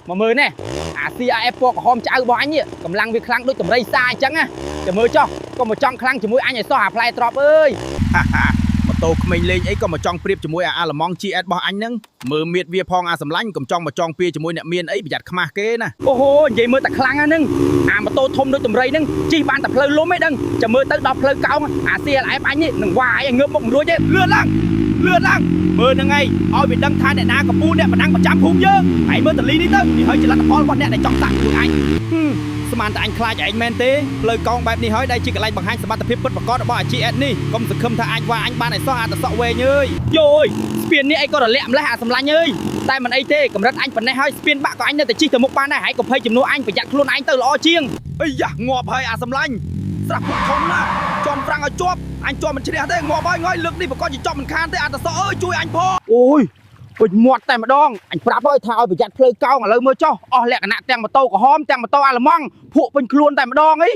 mà mơ nè CIF ពណ៌ក្រហមចៅរបស់អញកម្លាំងវាខ្លាំងដូចតម្រៃសាអញ្ចឹងណាចាំមើលចុះកុំមកចង់ខ្លាំងជាមួយអញឲ្យសោះអាផ្លែទ្របអើយម៉ូតូក្មេងលេងអីក៏មកចង់ប្រៀបជាមួយអាឡម៉ង់ GS របស់អញហ្នឹងមើលមៀតវាផងអាសម្លាញ់កុំចង់មកចង់ពៀជាមួយអ្នកមានអីប្រយ័ត្នខ្មាស់គេណាអូហូនិយាយមើលតែខ្លាំងហ្នឹងអាម៉ូតូធំដូចតម្រៃហ្នឹងជិះបានតែផ្លូវលំឯងដឹងចាំមើលទៅដល់ផ្លូវកោងអា CLF អញនេះនឹងវាយឲ្យងើបមុខរួចទេលឿនឡើងមើលហ្នឹងឯងឲ្យវាដឹងថាអ្នកណាកំពូលអ្នកបណ្ដាំងប្រចាំភូមិយើងហើយមើលតលីនេះទៅនេះហើយចលនាផលរបស់អ្នកដែលចង់តាក់ខ្លួនអញស្មានតែអញខ្លាចឯងមែនទេផ្លូវកោងបែបនេះហើយដែលជាកន្លែងបង្ហាញសមត្ថភាពពិតប្រាកដរបស់ GS នេះកុំសង្ឃឹមថាអាចវាយអញបានឲ្យសោះអាតសក់វែងអើយយោយស្ពាននេះអីក៏រលាក់ម្លេះអាសម្លាញ់អើយតែមិនអីទេកម្រិតអញប៉ុណ្ណេះហើយស្ពានបាក់ក៏អញនៅតែជិះទៅមុខបានដែរហើយកុំភ័យជំនួសអញប្រយ័ត្នខ្លួនឯងទៅល្អជាងអីយ៉ាងាប់ហើយអាសម្លាញ់ស្រាប់ពុកធំណាចំប្រាំងឲ្យជាប់អញជាប់មិនឈ្នះទេងាប់ហើយងាយលើកនេះប្រកបជាជាប់មិនខានទេអាតសក់អើយជួយអញផងអូយពេញមាត់តែម្ដងអញប្រាប់ហើយថាឲ្យប្រយ័ត្នផ្លូវកោងឥឡូវមើលចុះអស់លក្ខណៈទាំងម៉ូតូក្រហមទាំងម៉ូតូអាឡម៉ង់ភក់ពេញខ្លួនតែម្ដងអី